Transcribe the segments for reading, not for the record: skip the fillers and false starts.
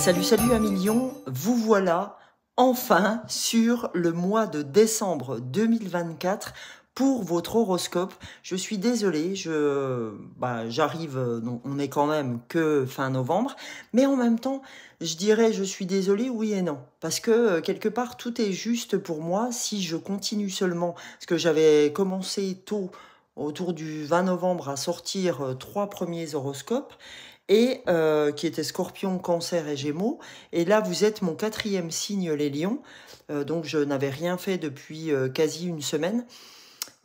Salut, salut un million, vous voilà enfin sur le mois de décembre 2024 pour votre horoscope. Je suis désolée, j'arrive, on est quand même que fin novembre, mais en même temps, je dirais je suis désolée, oui et non, parce que quelque part tout est juste pour moi si je continue seulement, parce que j'avais commencé tôt, autour du 20 novembre, à sortir 3 premiers horoscopes, et qui était Scorpion, Cancer et Gémeaux. Et là, vous êtes mon 4e signe, les lions. Donc, je n'avais rien fait depuis quasi une semaine.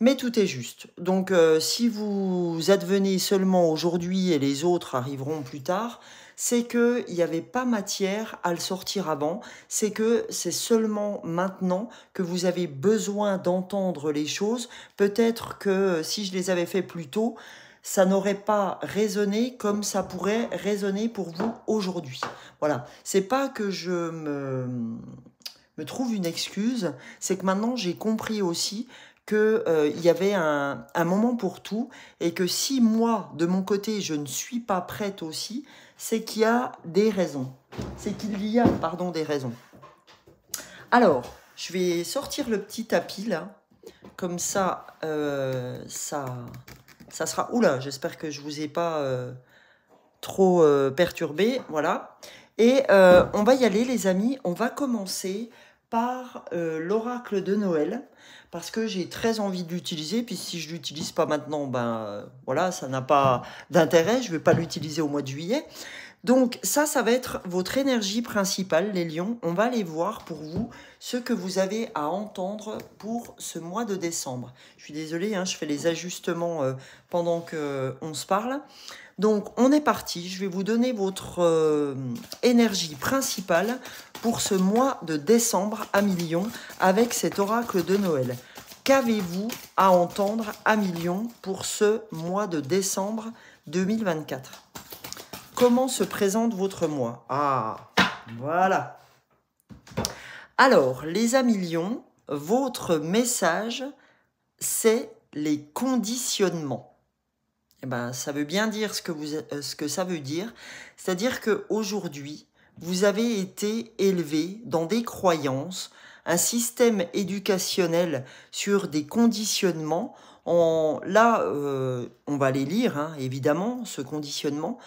Mais tout est juste. Donc, si vous advenez seulement aujourd'hui et les autres arriveront plus tard, c'est qu'il n'y avait pas matière à le sortir avant. C'est que c'est seulement maintenant que vous avez besoin d'entendre les choses. Peut-être que si je les avais fait plus tôt, ça n'aurait pas résonné comme ça pourrait résonner pour vous aujourd'hui. Voilà. C'est pas que je me trouve une excuse, c'est que maintenant j'ai compris aussi que il y avait un moment pour tout et que si moi, de mon côté, je ne suis pas prête aussi, c'est qu'il y a des raisons. C'est qu'il y a, pardon, des raisons. Alors, je vais sortir le petit tapis là, comme ça, ça sera... Oula, j'espère que je vous ai pas trop perturbé, voilà. Et on va y aller, les amis. On va commencer par l'oracle de Noël, parce que j'ai très envie de l'utiliser. Puis si je l'utilise pas maintenant, ben voilà, ça n'a pas d'intérêt. Je vais pas l'utiliser au mois de juillet. Donc ça va être votre énergie principale, les lions. On va aller voir pour vous ce que vous avez à entendre pour ce mois de décembre. Je suis désolée, hein, je fais les ajustements pendant qu'on se parle. Donc on est parti, je vais vous donner votre énergie principale pour ce mois de décembre à million avec cet oracle de Noël. Qu'avez-vous à entendre à million pour ce mois de décembre 2024 ? Comment se présente votre mois? Ah, voilà. Alors, les amis lions, votre message, c'est les conditionnements. Eh ben, ça veut bien dire ce que ça veut dire. C'est-à-dire qu'aujourd'hui, vous avez été élevé dans des croyances, un système éducationnel sur des conditionnements. Là, on va les lire, hein, évidemment, ce conditionnement.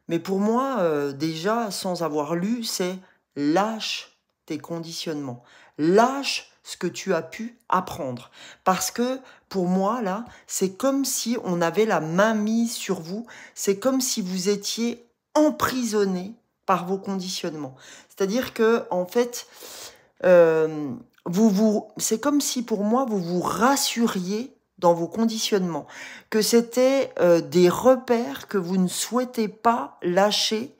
Mais pour moi, déjà, sans avoir lu, c'est lâche tes conditionnements. Lâche ce que tu as pu apprendre. Parce que pour moi, là, c'est comme si on avait la main mise sur vous. C'est comme si vous étiez emprisonné par vos conditionnements. C'est-à-dire que, en fait, c'est comme si pour moi, vous vous rassuriez dans vos conditionnements, que c'était des repères que vous ne souhaitez pas lâcher.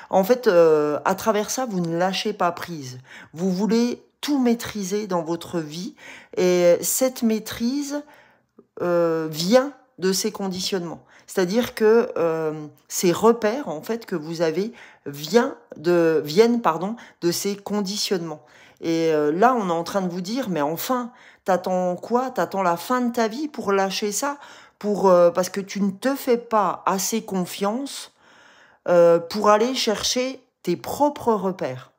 En fait, à travers ça, vous ne lâchez pas prise. Vous voulez tout maîtriser dans votre vie et cette maîtrise vient de ces conditionnements. C'est-à-dire que ces repères en fait que vous avez viennent de ces conditionnements. Et là, on est en train de vous dire, mais enfin, t'attends quoi? T'attends la fin de ta vie pour lâcher ça? Parce que tu ne te fais pas assez confiance pour aller chercher tes propres repères.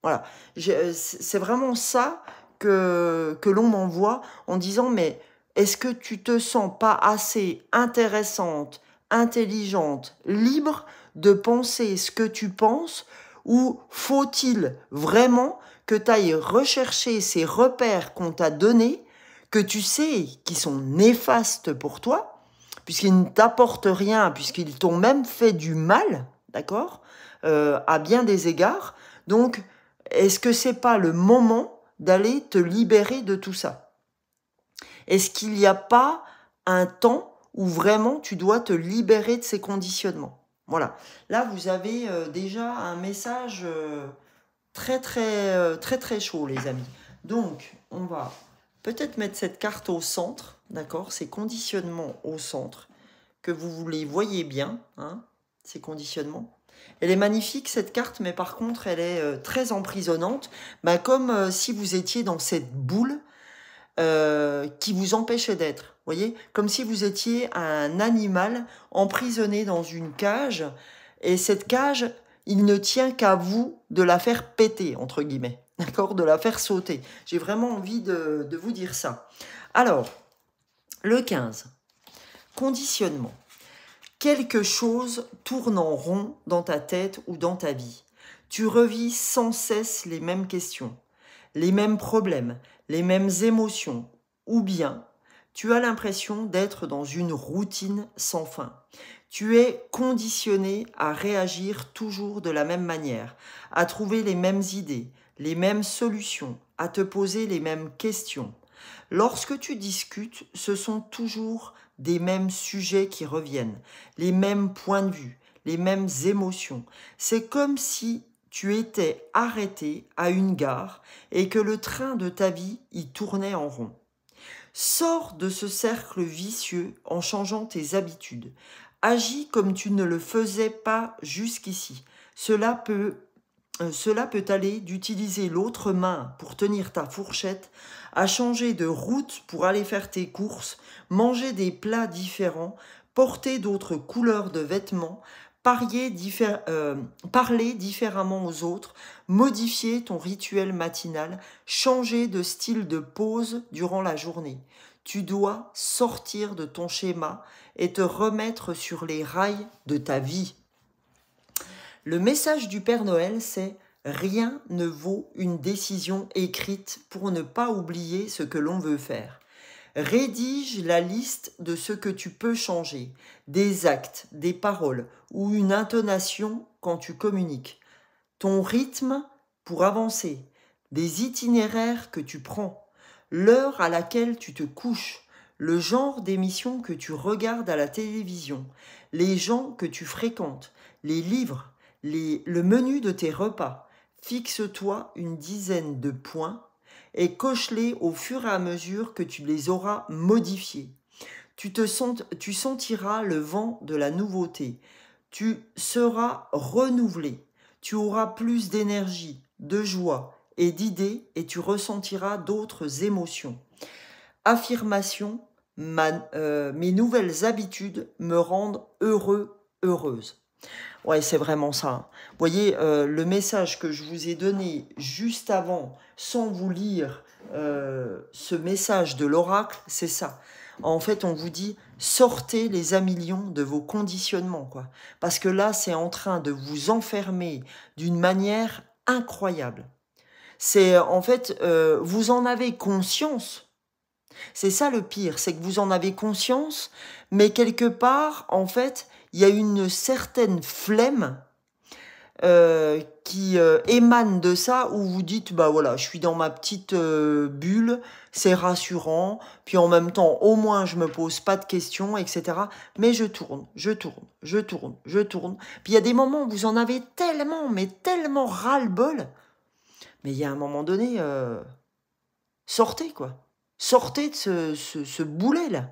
Voilà. C'est vraiment ça que l'on m'envoie en disant, mais est-ce que tu te sens pas assez intéressante, intelligente, libre de penser ce que tu penses, ou faut-il vraiment que tu ailles rechercher ces repères qu'on t'a donnés, que tu sais qui sont néfastes pour toi, puisqu'ils ne t'apportent rien, puisqu'ils t'ont même fait du mal, d'accord, à bien des égards. Donc, est-ce que c'est pas le moment d'aller te libérer de tout ça? Est-ce qu'il n'y a pas un temps où vraiment tu dois te libérer de ces conditionnements? Voilà. Là, vous avez déjà un message très chaud, les amis. Donc, on va peut-être mettre cette carte au centre, d'accord? Ces conditionnements au centre, que vous les voyez bien, hein, ces conditionnements. Elle est magnifique, cette carte, mais par contre, elle est très emprisonnante, comme si vous étiez dans cette boule qui vous empêchait d'être. Voyez, comme si vous étiez un animal emprisonné dans une cage, et cette cage il ne tient qu'à vous de la faire péter, entre guillemets, d'accord, de la faire sauter. J'ai vraiment envie de vous dire ça. Alors, le 15, conditionnement. Quelque chose tourne en rond dans ta tête ou dans ta vie. Tu revis sans cesse les mêmes questions, les mêmes problèmes, les mêmes émotions, ou bien tu as l'impression d'être dans une routine sans fin. Tu es conditionné à réagir toujours de la même manière, à trouver les mêmes idées, les mêmes solutions, à te poser les mêmes questions. Lorsque tu discutes, ce sont toujours des mêmes sujets qui reviennent, les mêmes points de vue, les mêmes émotions. C'est comme si tu étais arrêté à une gare et que le train de ta vie y tournait en rond. Sors de ce cercle vicieux en changeant tes habitudes. Agis comme tu ne le faisais pas jusqu'ici. Cela peut aller d'utiliser l'autre main pour tenir ta fourchette, à changer de route pour aller faire tes courses, manger des plats différents, porter d'autres couleurs de vêtements, parler différemment aux autres, modifier ton rituel matinal, changer de style de pause durant la journée. Tu dois sortir de ton schéma et te remettre sur les rails de ta vie. Le message du Père Noël, c'est « Rien ne vaut une décision écrite pour ne pas oublier ce que l'on veut faire. Rédige la liste de ce que tu peux changer, des actes, des paroles ou une intonation quand tu communiques. Ton rythme pour avancer, des itinéraires que tu prends, l'heure à laquelle tu te couches, le genre d'émission que tu regardes à la télévision, les gens que tu fréquentes, les livres, le menu de tes repas. Fixe-toi une dizaine de points et coche-les au fur et à mesure que tu les auras modifiés. Tu sentiras le vent de la nouveauté. Tu seras renouvelé. Tu auras plus d'énergie, de joie et d'idées et tu ressentiras d'autres émotions. Affirmation, mes nouvelles habitudes me rendent heureux, heureuse. Ouais, c'est vraiment ça. Vous voyez, le message que je vous ai donné juste avant, sans vous lire ce message de l'oracle, c'est ça. En fait, on vous dit, sortez les amillions de vos conditionnements, quoi. Parce que là, c'est en train de vous enfermer d'une manière incroyable. C'est, en fait, vous en avez conscience. C'est ça le pire, c'est que vous en avez conscience, mais quelque part, en fait, il y a une certaine flemme qui émane de ça, où vous dites, bah voilà, je suis dans ma petite bulle, c'est rassurant, puis en même temps, au moins, je me pose pas de questions, etc. Mais je tourne. Puis il y a des moments où vous en avez tellement, mais tellement ras-le-bol, mais il y a un moment donné, sortez, quoi. Sortez de ce boulet-là.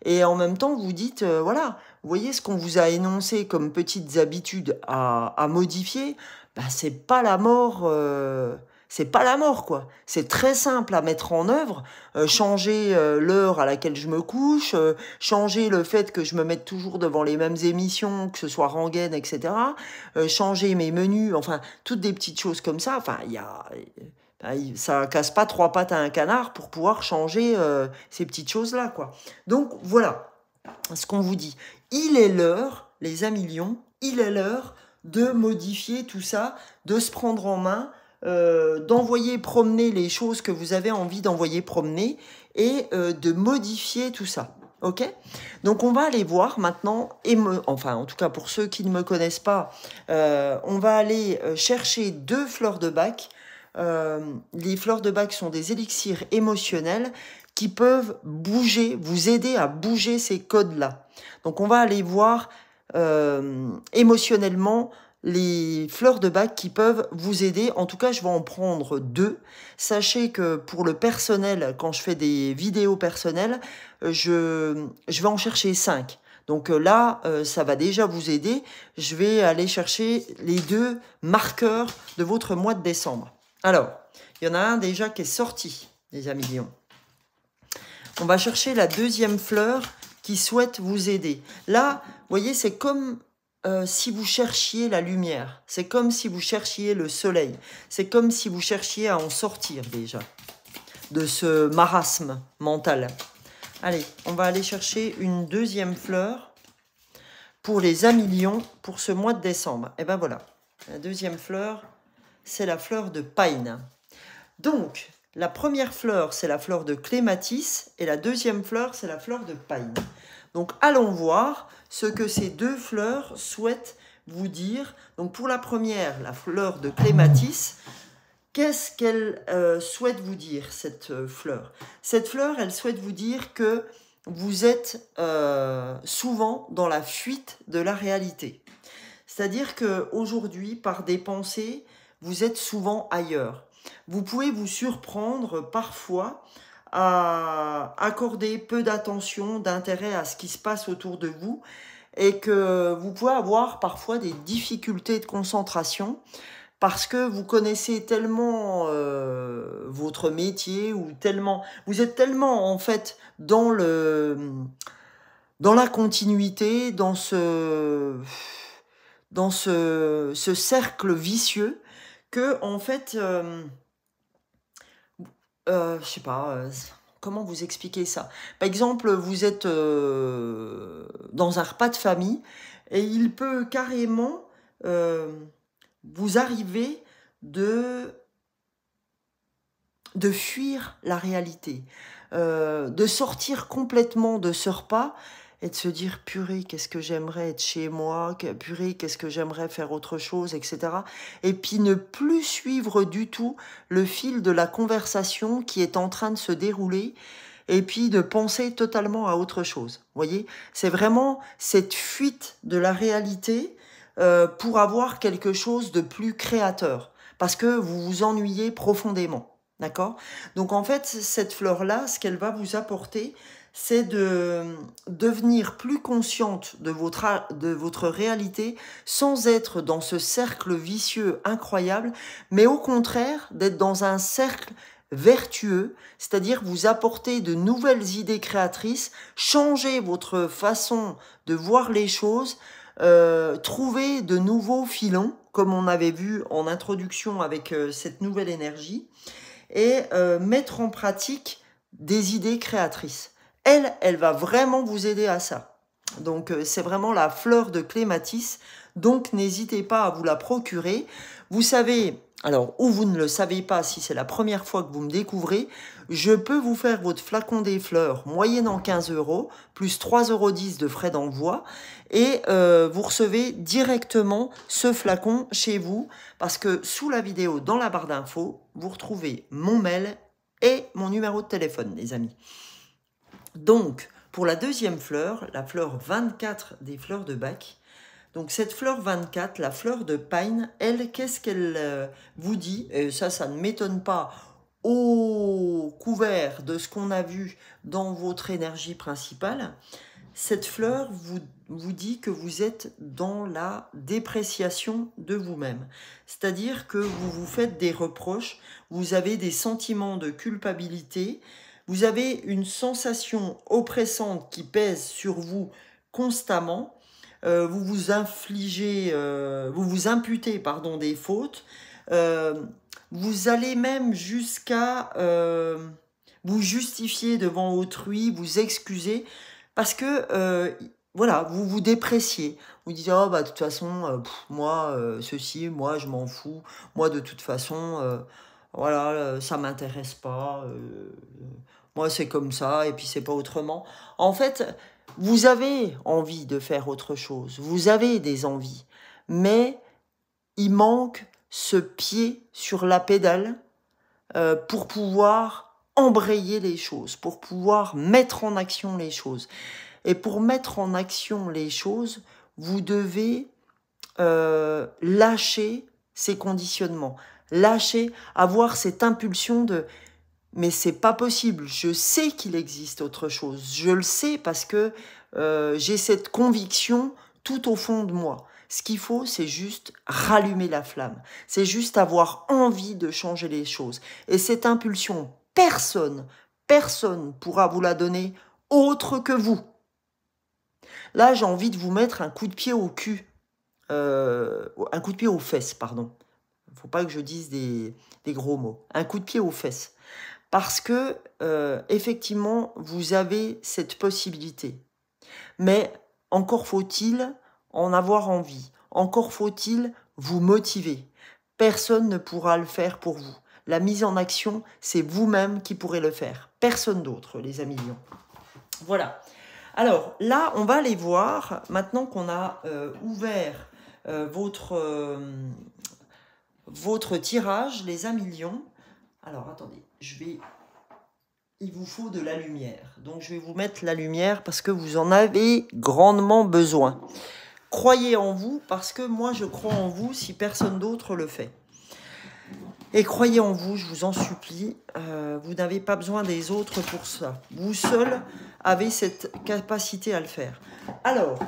Et en même temps, vous dites, voilà, vous voyez ce qu'on vous a énoncé comme petites habitudes à modifier, bah, c'est pas la mort, quoi. C'est très simple à mettre en œuvre. Changer l'heure à laquelle je me couche, changer le fait que je me mette toujours devant les mêmes émissions, que ce soit rengaine, etc. Changer mes menus, enfin, toutes des petites choses comme ça. Enfin, ça casse pas trois pattes à un canard pour pouvoir changer ces petites choses-là, quoi. Donc, voilà ce qu'on vous dit. Il est l'heure, les amillions, il est l'heure de modifier tout ça, de se prendre en main, d'envoyer promener les choses que vous avez envie d'envoyer promener et de modifier tout ça. Ok ? Donc, on va aller voir maintenant, enfin, en tout cas, pour ceux qui ne me connaissent pas, on va aller chercher 2 fleurs de Bach. Les fleurs de Bach sont des élixirs émotionnels qui peuvent bouger, vous aider à bouger ces codes-là. Donc on va aller voir émotionnellement les fleurs de Bach qui peuvent vous aider. En tout cas, je vais en prendre 2. Sachez que pour le personnel, quand je fais des vidéos personnelles, je vais en chercher 5. Donc là, ça va déjà vous aider. Je vais aller chercher les 2 marqueurs de votre mois de décembre. Alors, il y en a un déjà qui est sorti, les amillions. On va chercher la 2e fleur qui souhaite vous aider. Là, vous voyez, c'est comme si vous cherchiez la lumière. C'est comme si vous cherchiez le soleil. C'est comme si vous cherchiez à en sortir déjà de ce marasme mental. Allez, on va aller chercher une deuxième fleur pour les amilions pour ce mois de décembre. Et ben voilà, la deuxième fleur, c'est la fleur de Pine. Donc, la première fleur, c'est la fleur de Clématis et la deuxième fleur, c'est la fleur de Pine. Donc, allons voir ce que ces deux fleurs souhaitent vous dire. Donc, pour la première, la fleur de Clématis, qu'est-ce qu'elle souhaite vous dire, cette fleur? Cette fleur, elle souhaite vous dire que vous êtes souvent dans la fuite de la réalité. C'est-à-dire qu'aujourd'hui, par des pensées, vous êtes souvent ailleurs. Vous pouvez vous surprendre parfois à accorder peu d'attention, d'intérêt à ce qui se passe autour de vous et que vous pouvez avoir parfois des difficultés de concentration parce que vous connaissez tellement votre métier ou tellement vous êtes tellement en fait dans la continuité, dans ce cercle vicieux que en fait je sais pas comment vous expliquer ça. Par exemple, vous êtes dans un repas de famille et il peut carrément vous arriver de fuir la réalité, de sortir complètement de ce repas et de se dire purée, qu'est-ce que j'aimerais être chez moi, purée, qu'est-ce que j'aimerais faire autre chose, etc. Et puis ne plus suivre du tout le fil de la conversation qui est en train de se dérouler et puis de penser totalement à autre chose. Vous voyez, c'est vraiment cette fuite de la réalité pour avoir quelque chose de plus créateur parce que vous vous ennuyez profondément. D'accord? Donc en fait, cette fleur-là, ce qu'elle va vous apporter, c'est de devenir plus consciente de votre réalité sans être dans ce cercle vicieux incroyable, mais au contraire d'être dans un cercle vertueux, c'est-à-dire vous apporter de nouvelles idées créatrices, changer votre façon de voir les choses, trouver de nouveaux filons, comme on avait vu en introduction avec cette nouvelle énergie, et mettre en pratique des idées créatrices. Elle va vraiment vous aider à ça. Donc, c'est vraiment la fleur de Clématis. Donc, n'hésitez pas à vous la procurer. Vous savez, alors, ou vous ne le savez pas si c'est la première fois que vous me découvrez, je peux vous faire votre flacon des fleurs moyennant 15 €, plus 3,10 € de frais d'envoi. Et vous recevez directement ce flacon chez vous. Parce que sous la vidéo, dans la barre d'infos, vous retrouvez mon mail et mon numéro de téléphone, les amis. Donc, pour la deuxième fleur, la fleur 24 des fleurs de Bach, donc cette fleur 24, la fleur de Pine, elle, qu'est-ce qu'elle vous dit? Et ça ne m'étonne pas au couvert de ce qu'on a vu dans votre énergie principale. Cette fleur vous dit que vous êtes dans la dépréciation de vous-même. C'est-à-dire que vous vous faites des reproches, vous avez des sentiments de culpabilité, vous avez une sensation oppressante qui pèse sur vous constamment, vous vous imputez des fautes, vous allez même jusqu'à vous justifier devant autrui, vous excuser, parce que voilà, vous vous dépréciez. Vous dites oh bah de toute façon moi ceci, moi je m'en fous, moi de toute façon voilà ça m'intéresse pas, moi c'est comme ça et puis c'est pas autrement. En fait, vous avez envie de faire autre chose, vous avez des envies, mais il manque ce pied sur la pédale pour pouvoir embrayer les choses, pour pouvoir mettre en action les choses. Et pour mettre en action les choses, vous devez lâcher ces conditionnements, lâcher, avoir cette impulsion de « mais c'est pas possible, je sais qu'il existe autre chose, je le sais parce que j'ai cette conviction tout au fond de moi ». Ce qu'il faut, c'est juste rallumer la flamme, c'est juste avoir envie de changer les choses. Et cette impulsion, personne pourra vous la donner autre que vous. Là, j'ai envie de vous mettre un coup de pied au cul. un coup de pied aux fesses, pardon. Il ne faut pas que je dise des gros mots. Un coup de pied aux fesses. Parce que, effectivement, vous avez cette possibilité. Mais encore faut-il en avoir envie. Encore faut-il vous motiver. Personne ne pourra le faire pour vous. La mise en action, c'est vous-même qui pourrez le faire. Personne d'autre, les amis lions. Voilà. Alors là, on va aller voir, maintenant qu'on a ouvert votre tirage, les amis lions. Alors attendez, il vous faut de la lumière. Donc je vais vous mettre la lumière parce que vous en avez grandement besoin. Croyez en vous parce que moi je crois en vous si personne d'autre le fait. Et croyez en vous, je vous en supplie, vous n'avez pas besoin des autres pour ça. Vous seul avez cette capacité à le faire. Alors,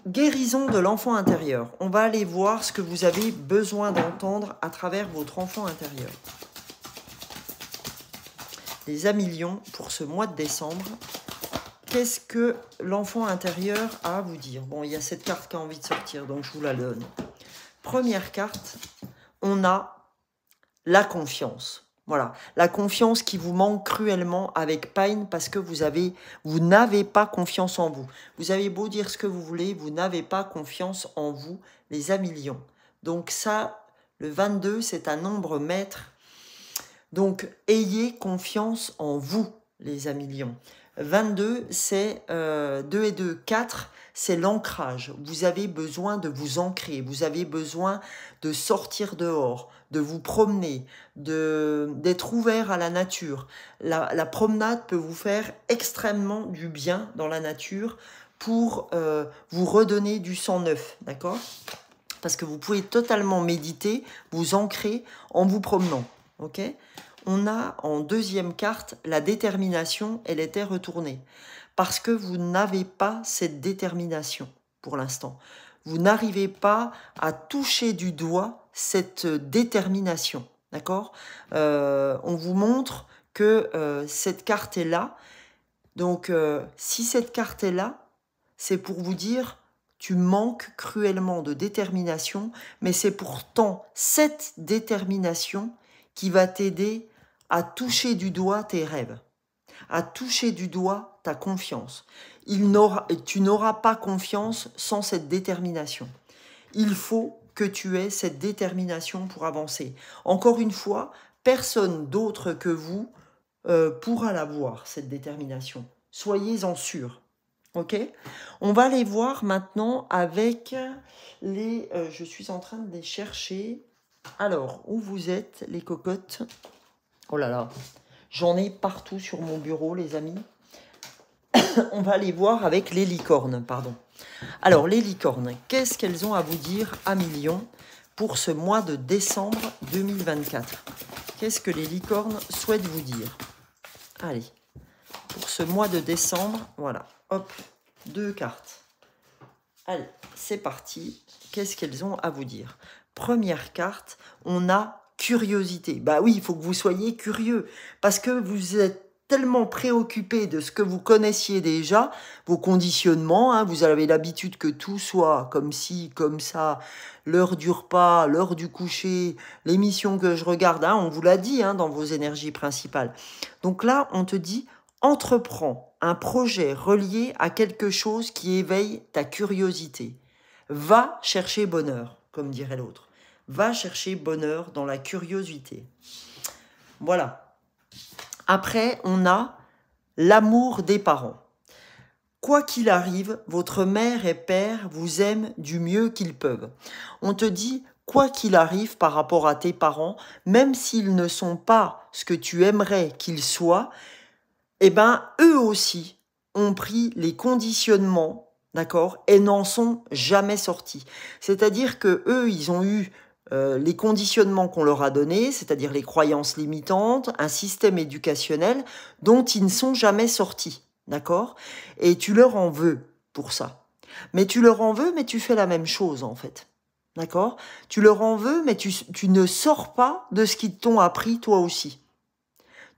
guérison de l'enfant intérieur. On va aller voir ce que vous avez besoin d'entendre à travers votre enfant intérieur. Les amis lions, pour ce mois de décembre, qu'est-ce que l'enfant intérieur a à vous dire? Bon, il y a cette carte qui a envie de sortir, donc je vous la donne. Première carte, on a la confiance. Voilà, la confiance qui vous manque cruellement avec Pine parce que vous n'avez pas confiance en vous. Vous avez beau dire ce que vous voulez, vous n'avez pas confiance en vous, les amis lions. Donc ça, le 22, c'est un nombre maître. Donc, ayez confiance en vous, les amis lions. 22, c'est 2 et 2, 4, c'est l'ancrage. Vous avez besoin de vous ancrer, vous avez besoin de sortir dehors, de vous promener, d'être ouvert à la nature. La promenade peut vous faire extrêmement du bien dans la nature pour vous redonner du sang neuf, d'accord? Parce que vous pouvez totalement méditer, vous ancrer en vous promenant, ok? On a en deuxième carte la détermination, elle était retournée. Parce que vous n'avez pas cette détermination pour l'instant. Vous n'arrivez pas à toucher du doigt cette détermination. D'accord? On vous montre que cette carte est là. Donc, si cette carte est là, c'est pour vous dire, tu manques cruellement de détermination, mais c'est pourtant cette détermination qui va t'aider à toucher du doigt tes rêves, à toucher du doigt ta confiance. Tu n'auras pas confiance sans cette détermination. Il faut que tu aies cette détermination pour avancer. Encore une fois, personne d'autre que vous pourra l'avoir, cette détermination. Soyez-en sûrs. Ok? On va les voir maintenant avec les... je suis en train de les chercher. Alors, où vous êtes, les cocottes? Oh là là, j'en ai partout sur mon bureau, les amis. On va les voir avec les licornes, pardon. Alors, les licornes, qu'est-ce qu'elles ont à vous dire à millions pour ce mois de décembre 2024? Qu'est-ce que les licornes souhaitent vous dire? Allez, pour ce mois de décembre, voilà, hop, 2 cartes. Allez, c'est parti. Qu'est-ce qu'elles ont à vous dire? Première carte, on a curiosité. Bah oui, il faut que vous soyez curieux parce que vous êtes tellement préoccupé de ce que vous connaissiez déjà, vos conditionnements, hein, vous avez l'habitude que tout soit comme ci, comme ça, l'heure du repas, l'heure du coucher, l'émission que je regarde, hein, on vous l'a dit hein, dans vos énergies principales. Donc là, on te dit, entreprends un projet relié à quelque chose qui éveille ta curiosité. Va chercher bonheur, comme dirait l'autre. Va chercher bonheur dans la curiosité. Voilà. Après, on a l'amour des parents. Quoi qu'il arrive, votre mère et père vous aiment du mieux qu'ils peuvent. On te dit, quoi qu'il arrive par rapport à tes parents, même s'ils ne sont pas ce que tu aimerais qu'ils soient, eh ben, eux aussi ont pris les conditionnements, d'accord, et n'en sont jamais sortis. C'est-à-dire que eux, ils ont eu les conditionnements qu'on leur a donnés, c'est-à-dire les croyances limitantes, un système éducationnel dont ils ne sont jamais sortis, d'accord? Et tu leur en veux pour ça. Mais tu leur en veux, mais tu fais la même chose, en fait. D'accord? Tu leur en veux, mais tu ne sors pas de ce qu'ils t'ont appris, toi aussi.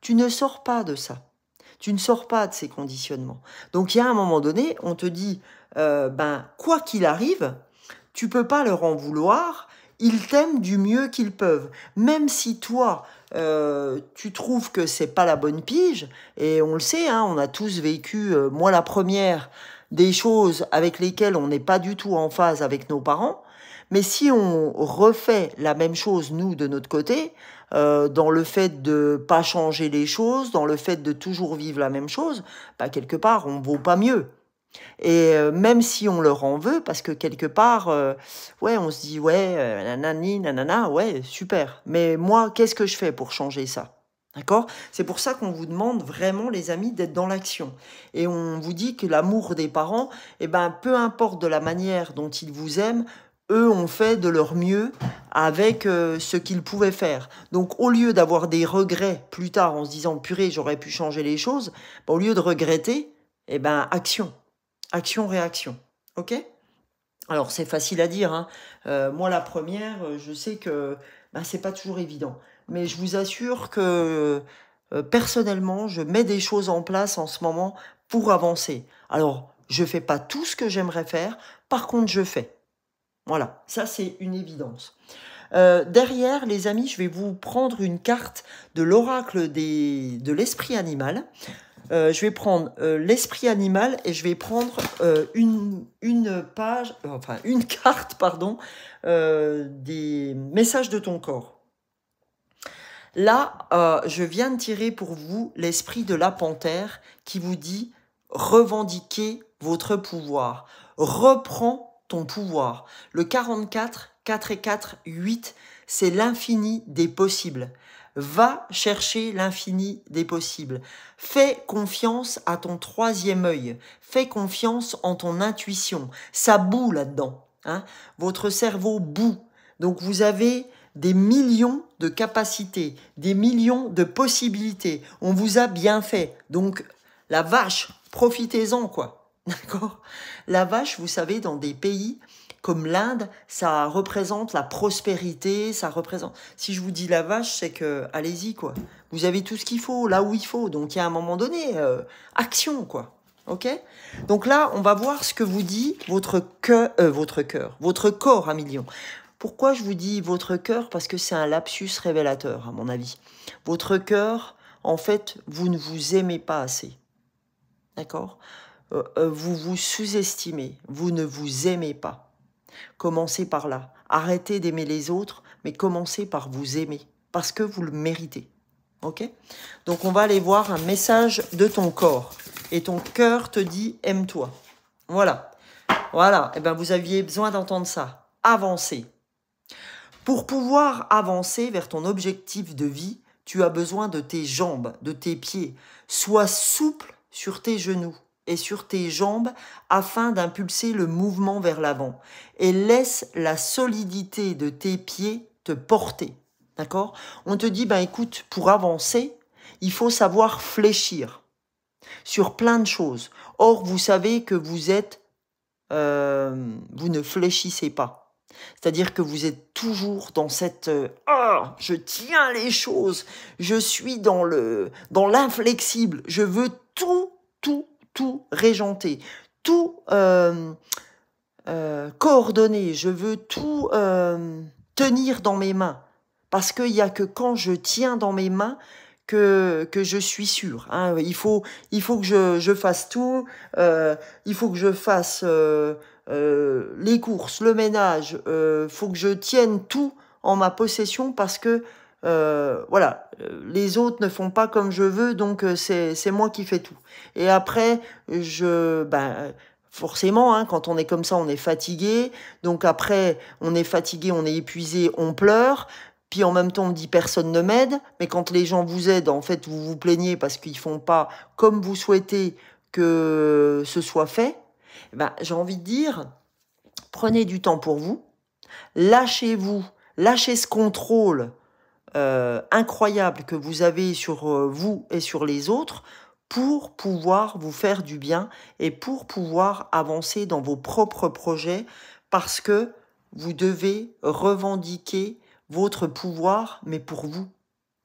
Tu ne sors pas de ça. Tu ne sors pas de ces conditionnements. Donc, il y a un moment donné, on te dit, quoi qu'il arrive, tu peux pas leur en vouloir, ils t'aiment du mieux qu'ils peuvent. Même si toi, tu trouves que c'est pas la bonne pige, et on le sait, hein, on a tous vécu, moi la première, des choses avec lesquelles on n'est pas du tout en phase avec nos parents, mais si on refait la même chose, nous, de notre côté, dans le fait de pas changer les choses, dans le fait de toujours vivre la même chose, bah, quelque part, on vaut pas mieux. Et même si on leur en veut, parce que quelque part, ouais, on se dit, ouais, nanani, nanana, ouais, super. Mais moi, qu'est-ce que je fais pour changer ça? D'accord? C'est pour ça qu'on vous demande vraiment, les amis, d'être dans l'action. Et on vous dit que l'amour des parents, eh ben, peu importe de la manière dont ils vous aiment, eux ont fait de leur mieux avec ce qu'ils pouvaient faire. Donc, au lieu d'avoir des regrets plus tard en se disant, purée, j'aurais pu changer les choses, ben, au lieu de regretter, eh ben, action. Action-réaction, ok? Alors, c'est facile à dire, hein. Moi, la première, je sais que ben, c'est pas toujours évident. Mais je vous assure que, personnellement, je mets des choses en place en ce moment pour avancer. Alors, je fais pas tout ce que j'aimerais faire, par contre, je fais. Voilà, ça, c'est une évidence. Derrière, les amis, je vais vous prendre une carte de l'oracle de l'esprit animal. Je vais prendre l'esprit animal et je vais prendre une page, enfin une carte, pardon, des messages de ton corps. Là, je viens de tirer pour vous l'esprit de la panthère qui vous dit revendiquez votre pouvoir, reprends ton pouvoir. Le 44, 4 et 4, 8, c'est l'infini des possibles. Va chercher l'infini des possibles. Fais confiance à ton troisième œil. Fais confiance en ton intuition. Ça boue là-dedans, hein. Votre cerveau boue. Donc vous avez des millions de capacités, des millions de possibilités. On vous a bien fait. Donc la vache, profitez-en, quoi. D'accord? La vache, vous savez, dans des pays comme l'Inde, ça représente la prospérité, ça représente... Si je vous dis la vache, c'est que, allez-y, quoi. Vous avez tout ce qu'il faut, là où il faut. Donc, il y a un moment donné, action, quoi. OK? Donc là, on va voir ce que vous dit votre corps à million. Pourquoi je vous dis votre cœur? Parce que c'est un lapsus révélateur, à mon avis. Votre cœur, en fait, vous ne vous aimez pas assez. D'accord? Vous vous sous-estimez, vous ne vous aimez pas. Commencez par là. Arrêtez d'aimer les autres, mais commencez par vous aimer, parce que vous le méritez. Ok? Donc, on va aller voir un message de ton corps. Et ton cœur te dit « aime-toi ». Voilà. Voilà. Eh bien, vous aviez besoin d'entendre ça. Avancez. Pour pouvoir avancer vers ton objectif de vie, tu as besoin de tes jambes, de tes pieds. Sois souple sur tes genoux et sur tes jambes afin d'impulser le mouvement vers l'avant. Et laisse la solidité de tes pieds te porter. D'accord? On te dit, ben écoute, pour avancer, il faut savoir fléchir sur plein de choses. Or, vous savez que vous êtes, vous ne fléchissez pas. C'est-à-dire que vous êtes toujours dans cette je tiens les choses, je suis dans l'inflexible, je veux tout régenter, tout coordonner, je veux tout tenir dans mes mains. Parce qu'il n'y a que quand je tiens dans mes mains que je suis sûre. Hein. Il faut que je fasse tout, il faut que je fasse les courses, le ménage, faut que je tienne tout en ma possession parce que voilà, les autres ne font pas comme je veux, donc c'est moi qui fais tout. Et après, forcément, hein, quand on est comme ça, on est fatigué. Donc après, on est fatigué, on est épuisé, on pleure. Puis en même temps, on dit personne ne m'aide. Mais quand les gens vous aident, en fait, vous vous plaignez parce qu'ils font pas comme vous souhaitez que ce soit fait. Ben, j'ai envie de dire, prenez du temps pour vous, lâchez-vous, lâchez ce contrôle incroyable que vous avez sur vous et sur les autres pour pouvoir vous faire du bien et pour pouvoir avancer dans vos propres projets parce que vous devez revendiquer votre pouvoir, mais pour vous,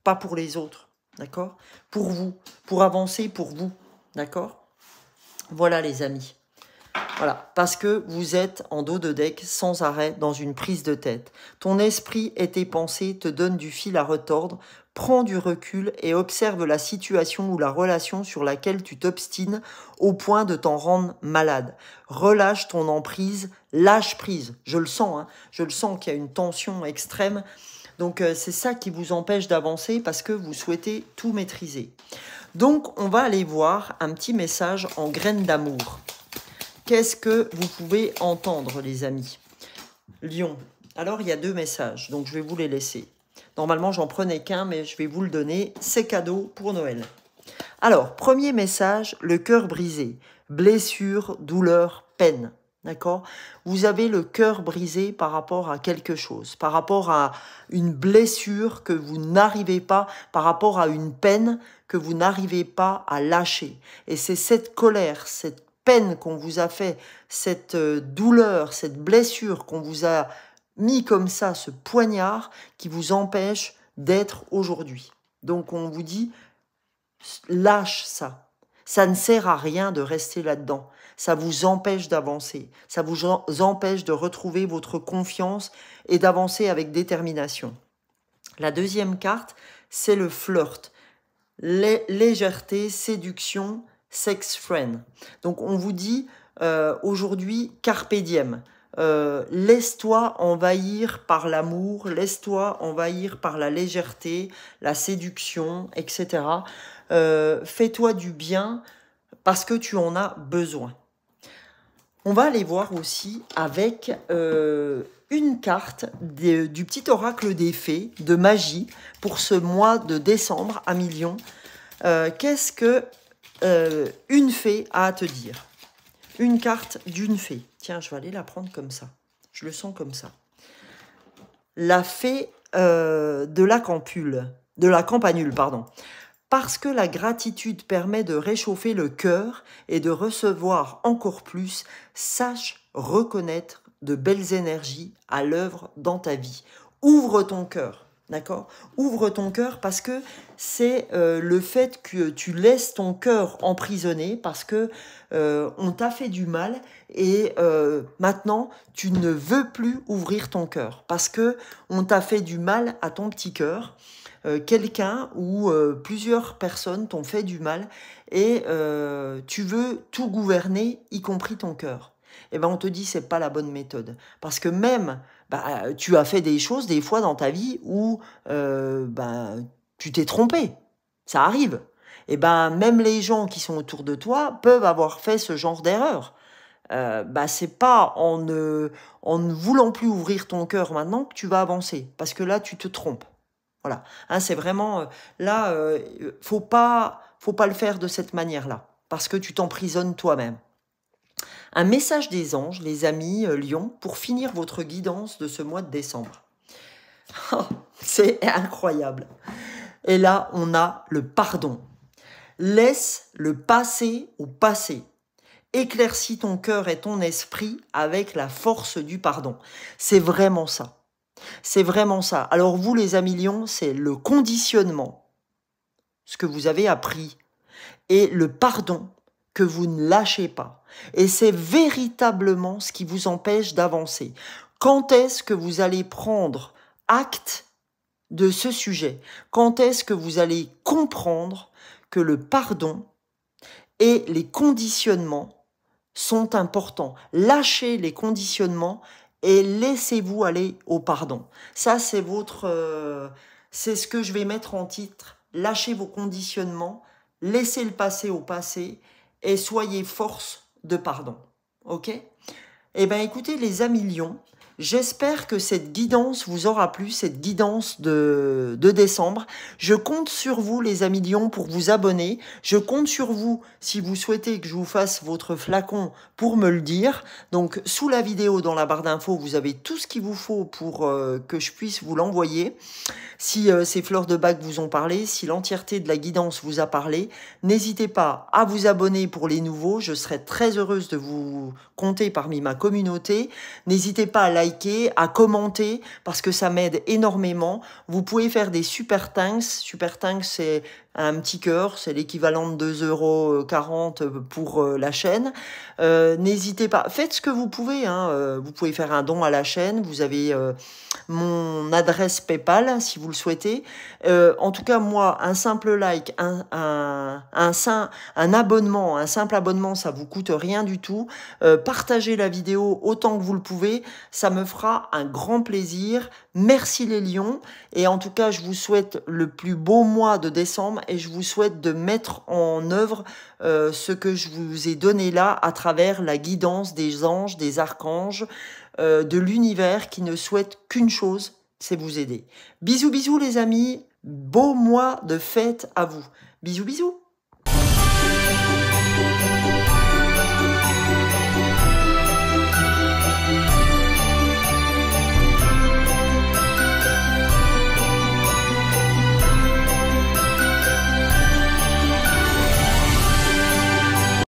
pas pour les autres, d'accord? Pour vous, pour avancer pour vous, d'accord? Voilà les amis. Voilà, parce que vous êtes en dos de deck sans arrêt dans une prise de tête. Ton esprit et tes pensées te donnent du fil à retordre. Prends du recul et observe la situation ou la relation sur laquelle tu t'obstines au point de t'en rendre malade. Relâche ton emprise, lâche prise. Je le sens, hein, je le sens qu'il y a une tension extrême. Donc c'est ça qui vous empêche d'avancer parce que vous souhaitez tout maîtriser. Donc on va aller voir un petit message en graines d'amour. Qu'est-ce que vous pouvez entendre, les amis? Lion. Alors, il y a 2 messages, donc je vais vous les laisser. Normalement, j'en prenais qu'un, mais je vais vous le donner. C'est cadeau pour Noël. Alors, premier message, le cœur brisé. Blessure, douleur, peine. D'accord? Vous avez le cœur brisé par rapport à quelque chose, par rapport à une blessure que vous n'arrivez pas, par rapport à une peine que vous n'arrivez pas à lâcher. Et c'est cette colère, cette peine qu'on vous a fait, cette douleur, cette blessure qu'on vous a mis comme ça, ce poignard qui vous empêche d'être aujourd'hui. Donc on vous dit, lâche ça. Ça ne sert à rien de rester là-dedans. Ça vous empêche d'avancer. Ça vous empêche de retrouver votre confiance et d'avancer avec détermination. La deuxième carte, c'est le flirt. Légèreté, séduction, sex friend. Donc on vous dit aujourd'hui carpe diem. Laisse-toi envahir par l'amour, laisse-toi envahir par la légèreté, la séduction, etc. Fais-toi du bien parce que tu en as besoin. On va aller voir aussi avec une carte du petit oracle des fées de magie pour ce mois de décembre à Million. Qu'est-ce que une fée a à te dire? Une carte d'une fée. Tiens, je vais aller la prendre comme ça. Je le sens comme ça. La fée de la campanule, pardon. Parce que la gratitude permet de réchauffer le cœur et de recevoir encore plus, sache reconnaître de belles énergies à l'œuvre dans ta vie. Ouvre ton cœur. D'accord? Ouvre ton cœur parce que c'est le fait que tu laisses ton cœur emprisonné parce que on t'a fait du mal et maintenant tu ne veux plus ouvrir ton cœur parce que on t'a fait du mal à ton petit cœur. Quelqu'un ou plusieurs personnes t'ont fait du mal et tu veux tout gouverner, y compris ton cœur. Eh ben on te dit c'est pas la bonne méthode parce que même tu as fait des choses des fois dans ta vie où tu t'es trompé. Ça arrive. Et ben même les gens qui sont autour de toi peuvent avoir fait ce genre d'erreur. C'est pas en ne voulant plus ouvrir ton cœur maintenant que tu vas avancer parce que là tu te trompes. Voilà. Hein, c'est vraiment là, faut pas le faire de cette manière-là parce que tu t'emprisonnes toi-même. Un message des anges, les amis Lion, pour finir votre guidance de ce mois de décembre. Oh, c'est incroyable. Et là, on a le pardon. Laisse le passé au passé. Éclaircis ton cœur et ton esprit avec la force du pardon. C'est vraiment ça. C'est vraiment ça. Alors vous, les amis Lion, c'est le conditionnement, ce que vous avez appris, et le pardon que vous ne lâchez pas. Et c'est véritablement ce qui vous empêche d'avancer. Quand est-ce que vous allez prendre acte de ce sujet? Quand est-ce que vous allez comprendre que le pardon et les conditionnements sont importants? Lâchez les conditionnements et laissez-vous aller au pardon. Ça, c'est c'est ce que je vais mettre en titre. Lâchez vos conditionnements, laissez le passé au passé et soyez force de pardon. Ok? Eh bien, écoutez, les amis Lions, j'espère que cette guidance vous aura plu, cette guidance de décembre. Je compte sur vous, les amis Lions, pour vous abonner. Je compte sur vous si vous souhaitez que je vous fasse votre flacon pour me le dire. Donc, sous la vidéo, dans la barre d'infos, vous avez tout ce qu'il vous faut pour que je puisse vous l'envoyer. Si ces fleurs de bac vous ont parlé, si l'entièreté de la guidance vous a parlé, n'hésitez pas à vous abonner pour les nouveaux. Je serai très heureuse de vous compter parmi ma communauté. N'hésitez pas à liker, à commenter, parce que ça m'aide énormément. Vous pouvez faire des super thanks. Super thanks, c'est un petit cœur, c'est l'équivalent de 2,40 € pour la chaîne. N'hésitez pas, faites ce que vous pouvez, hein. Vous pouvez faire un don à la chaîne, vous avez mon adresse PayPal si vous le souhaitez. En tout cas, moi, un simple like, un abonnement, un simple abonnement, ça vous coûte rien du tout. Partagez la vidéo autant que vous le pouvez, ça me fera un grand plaisir. Merci les lions, et en tout cas, je vous souhaite le plus beau mois de décembre, et je vous souhaite de mettre en œuvre ce que je vous ai donné là à travers la guidance des anges, des archanges, de l'univers qui ne souhaite qu'une chose, c'est vous aider. Bisous, bisous les amis, beau mois de fête à vous. Bisous, bisous.